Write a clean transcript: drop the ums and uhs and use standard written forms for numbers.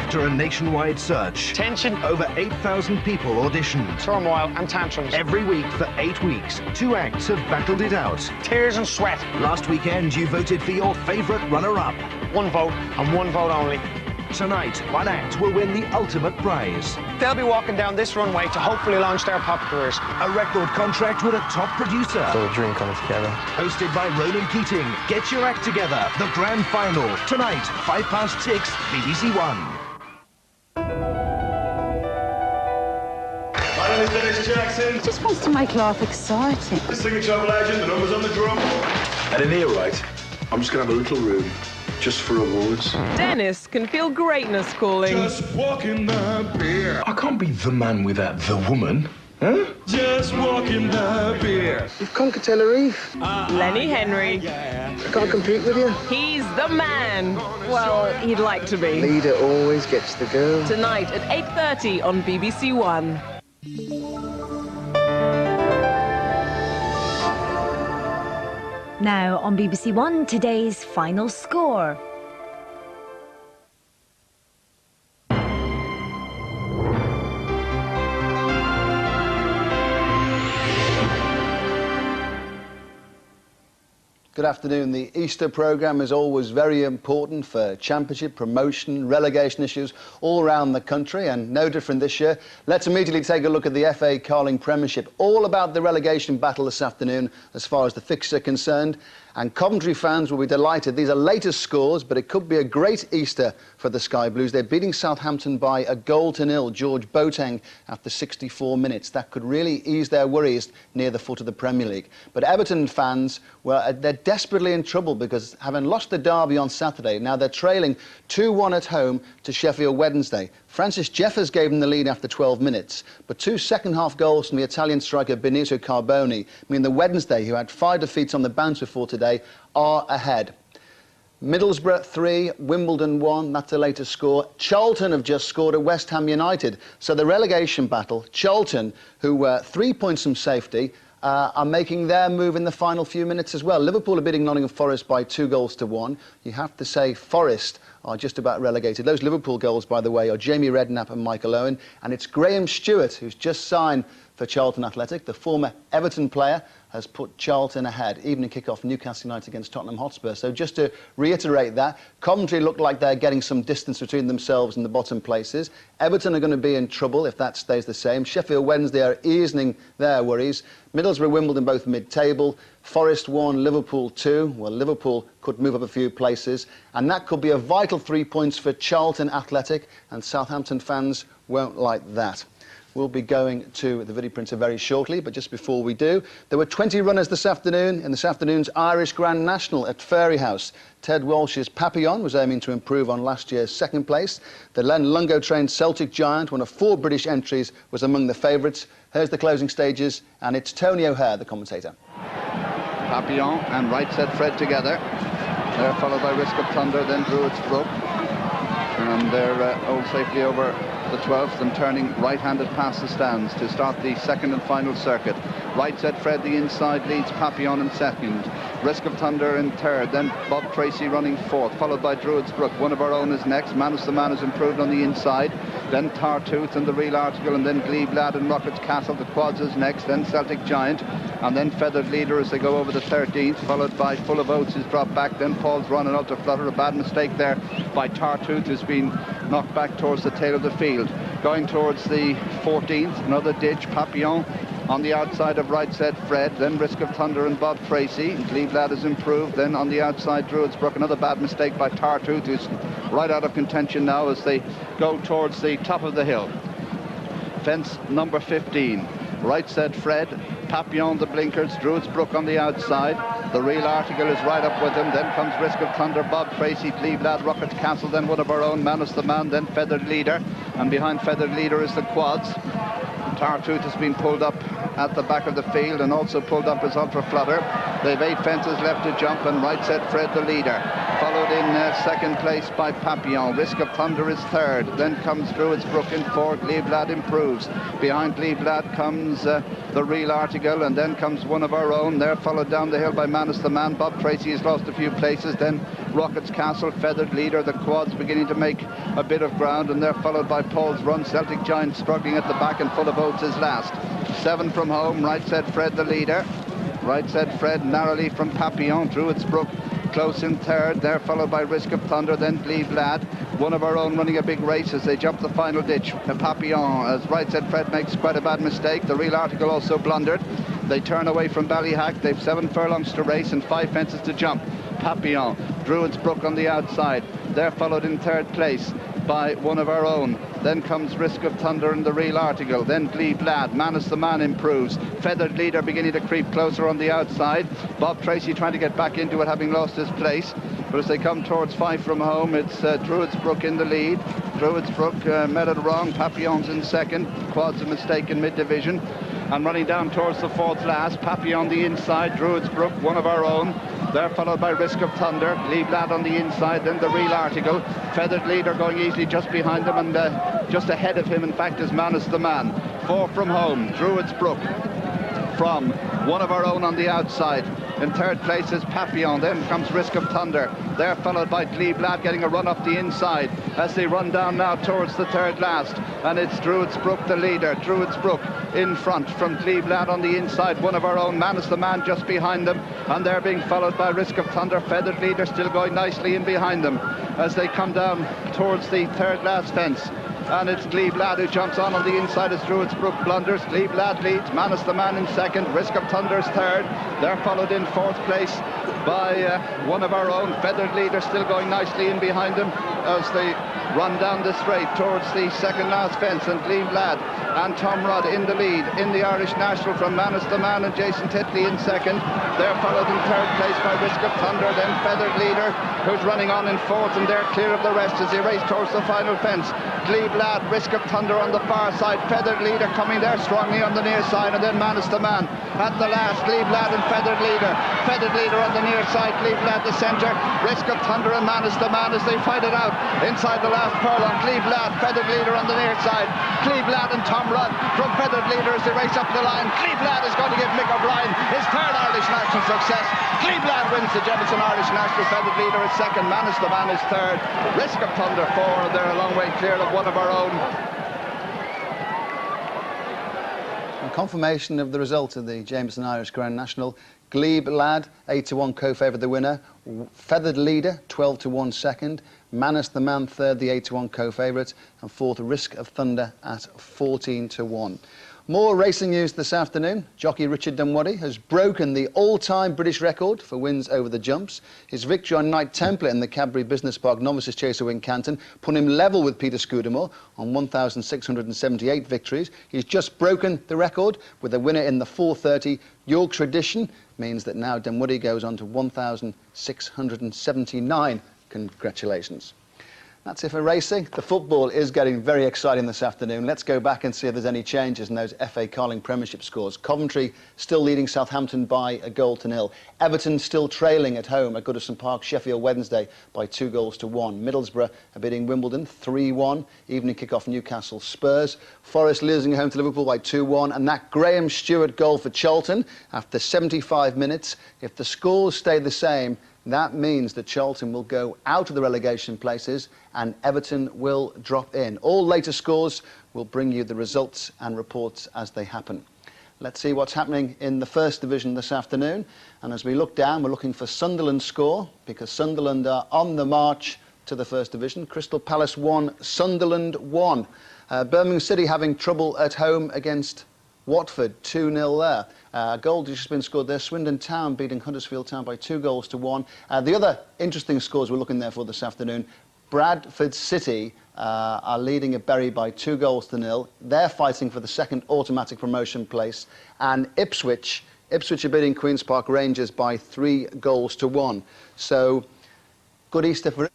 After a nationwide search, Tension, over 8,000 people auditioned. turmoil and tantrums. Every week for 8 weeks, 2 acts have battled it out. Tears and sweat. Last weekend, you voted for your favourite runner-up. One vote and one vote only. Tonight, one act will win the ultimate prize. They'll be walking down this runway to hopefully launch their pop careers. A record contract with a top producer. It's all a dream coming together. Hosted by Ronan Keating. Get your act together. The grand final. Tonight, 6:05, BBC1. My name is Dennis Jackson. Just wants to make life exciting. The signature legend, the numbers on the drum. And in here, right, I'm just going to have a little room just for awards. Dennis can feel greatness calling. Just walking the beer. I can't be the man without the woman. Huh? Just walking the beer. You've conquered Tenerife. Lenny Henry. I can't compete with you. He's the man. Well, he'd like to be. Leader always gets the girl. Tonight at 8:30 on BBC1. Now on BBC1, today's final score. Good afternoon. The Easter programme is always very important for championship, promotion, relegation issues all around the country, and no different this year. Let's immediately take a look at the FA Carling Premiership. All about the relegation battle this afternoon as far as the fixtures are concerned. And Coventry fans will be delighted. These are latest scores, but it could be a great Easter for the Sky Blues. They're beating Southampton by 1-0. George Boateng after 64 minutes. That could really ease their worries near the foot of the Premier League. But Everton fans, well, they're desperately in trouble because having lost the derby on Saturday, now they're trailing 2-1 at home to Sheffield Wednesday. Francis Jeffers gave them the lead after 12 minutes, but 2 second-half goals from the Italian striker Benito Carboni mean the Wednesday, who had 5 defeats on the bounce before today, are ahead. Middlesbrough 3, Wimbledon 1, that's the latest score. Charlton have just scored at West Ham United. So the relegation battle, Charlton, who were 3 points from safety, are making their move in the final few minutes as well. Liverpool are beating Nottingham Forest by 2-1. You have to say Forest are just about relegated. Those Liverpool goals, by the way, are Jamie Redknapp and Michael Owen. And it's Graham Stewart, who's just signed for Charlton Athletic. The former Everton player has put Charlton ahead. Evening kick-off, Newcastle United against Tottenham Hotspur. So just to reiterate that, Coventry look like they're getting some distance between themselves and the bottom places. Everton are going to be in trouble if that stays the same. Sheffield Wednesday are easing their worries. Middlesbrough, Wimbledon both mid-table. Forest 1, Liverpool 2. Well, Liverpool could move up a few places. And that could be a vital 3 points for Charlton Athletic. And Southampton fans won't like that. We'll be going to the video printer very shortly, but just before we do, there were 20 runners this afternoon in this afternoon's Irish Grand National at Fairyhouse. Ted Walsh's Papillon was aiming to improve on last year's second place. The Len Lungo-trained Celtic Giant, one of 4 British entries, was among the favourites. Here's the closing stages, and it's Tony O'Hare, the commentator. Papillon and Right Said Fred together. They're followed by Risk of Thunder, then Druids Brook. And they're all safely over the 12th and turning right-handed past the stands to start the second and final circuit. Right Said Fred, the inside, leads Papillon in second. Risk of Thunder in third, then Bob Tracy running fourth, followed by Druids Brook. One of our own is next. Manus the Man has improved on the inside. Then Tartooth and the Real Article, and then Glebe Lad and Rockets Castle. The Quads is next, then Celtic Giant, and then Feathered Leader as they go over the 13th, followed by Full of Oats, who's dropped back. Then Paul's Run and Ultra Flutter. A bad mistake there by Tartooth, who's been knocked back towards the tail of the field. Going towards the 14th, another ditch, Papillon on the outside of Right Said Fred, then Risk of Thunder and Bob Tracy. Glebe Lad has improved, then on the outside Druids Brook, another bad mistake by Tartooth, who's right out of contention now as they go towards the top of the hill. Fence number 15, Right Said Fred, Papillon the blinkers, Druids Brook on the outside. The Real Article is right up with him. Then comes Risk of Thunder, Bob Tracy, Glebe Lad, Rockets Castle, then one of our own, Manus the Man, then Feathered Leader. And behind Feathered Leader is the Quads. Tartooth has been pulled up at the back of the field and also pulled up as Ultra Flutter. They've 8 fences left to jump, and Right Said Fred the leader, followed followed in second place by Papillon. Risk of Thunder is third. Then comes Druidsbrook in fourth. Leablad improves. Behind Leablad comes the Real Article, and then comes One of Our Own. They're followed down the hill by Manus the Man. Bob Tracy has lost a few places. Then Rockets Castle, Feathered Leader. The quads beginning to make a bit of ground, and they're followed by Paul's Run. Celtic Giant struggling at the back, and Full of Oats is last. 7 from home. Right Said Fred the leader. Right Said Fred narrowly from Papillon. Druidsbrook close in third. They're followed by Risk of Thunder, then Leablad. One of Our Own running a big race as they jump the final ditch. Papillon, as Right Said Fred makes quite a bad mistake. The Real Article also blundered. They turn away from Ballyhack. They've 7 furlongs to race and 5 fences to jump. Papillon, Druidsbrook on the outside. They're followed in third place by One of Our Own. Then comes Risk of Thunder and the Real Article. Then Leablad. Manus the Man improves. Feathered Leader beginning to creep closer on the outside. Bob Tracy trying to get back into it, having lost his place. But as they come towards 5 from home, it's Druidsbrook in the lead. Druidsbrook met it wrong. Papillon's in second. Quad's a mistake in mid-division. And running down towards the fourth last, Papillon the inside, Druidsbrook, One of Our Own. They're followed by Risk of Thunder, Leablad on the inside, then the Real Article. Feathered Leader going easily just behind them, and just ahead of him, in fact, is Manus the Man. 4 from home, Druidsbrook from One of Our Own on the outside. In third place is Papillon, then comes Risk of Thunder. They're followed by Leablad getting a run up the inside as they run down now towards the third last. And it's Druidsbrook the leader. Druidsbrook in front from Leablad on the inside. One of Our Own, Manus the Man just behind them. And they're being followed by Risk of Thunder. Feathered Leader still going nicely in behind them as they come down towards the third last fence. And it's Leablad who jumps on the inside as Druidsbrook blunders. Leablad leads, Manus the Man in second, Risk of Thunder's third. They're followed in fourth place by One of Our Own. Feathered Leader still going nicely in behind them as they run down the straight towards the second last fence, and Leablad and Tom Rudd in the lead. In the Irish National from Manus the Man and Jason Titley in second. They're followed in third place by Risk of Thunder, then Feathered Leader, who's running on in fourth, and they're clear of the rest as they race towards the final fence. Leablad, Risk of Thunder on the far side, Feathered Leader coming there strongly on the near side, and then Manus the Man at the last. Leablad and Feathered Leader. Feathered Leader on the near side, Leablad the centre, Risk of Thunder and Manus the Man as they fight it out inside the last furlong. Leablad, Feathered Leader on the near side. Leablad and Tom Rudd from Feathered Leader as they race up the line. Leablad is going to give Mick O'Brien his third Irish National success. Leablad wins the Jefferson Irish National. Feathered Leader is second. Manus the Man is third. Risk of Thunder 4. They're a long way clear of One of Our Own. And confirmation of the result of the Jameson Irish Grand National. Leablad 8-1 co-favourite the winner. Feathered Leader 12-1 second. Manus the Man third, the 8-1 co-favourite, and fourth Risk of Thunder at 14-1. More racing news this afternoon. Jockey Richard Dunwoody has broken the all-time British record for wins over the jumps. His victory on Knight Templar in the Cadbury Business Park Novices Chase at Wincanton put him level with Peter Scudamore on 1,678 victories. He's just broken the record with a winner in the 4:30 Yorkshire edition. Means that now Dunwoody goes on to 1,679. Congratulations. That's it for racing. The football is getting very exciting this afternoon. Let's go back and see if there's any changes in those FA Carling Premiership scores. Coventry still leading Southampton by 1-0. Everton still trailing at home at Goodison Park, Sheffield Wednesday by 2-1. Middlesbrough are beating Wimbledon 3-1. Evening kick-off Newcastle Spurs. Forest losing at home to Liverpool by 2-1. And that Graham Stewart goal for Charlton after 75 minutes. If the scores stay the same, that means that Charlton will go out of the relegation places and Everton will drop in. All later scores will bring you the results and reports as they happen. Let's see what's happening in the First Division this afternoon. And as we look down, we're looking for Sunderland's score because Sunderland are on the march to the First Division. Crystal Palace 1, Sunderland 1. Birmingham City having trouble at home against Watford, 2-0 there. Goal just been scored there. Swindon Town beating Huddersfield Town by 2-1. The other interesting scores we're looking there for this afternoon, Bradford City are leading at Bury by 2-0. They're fighting for the second automatic promotion place. And Ipswich are beating Queen's Park Rangers by 3-1. So, good Easter for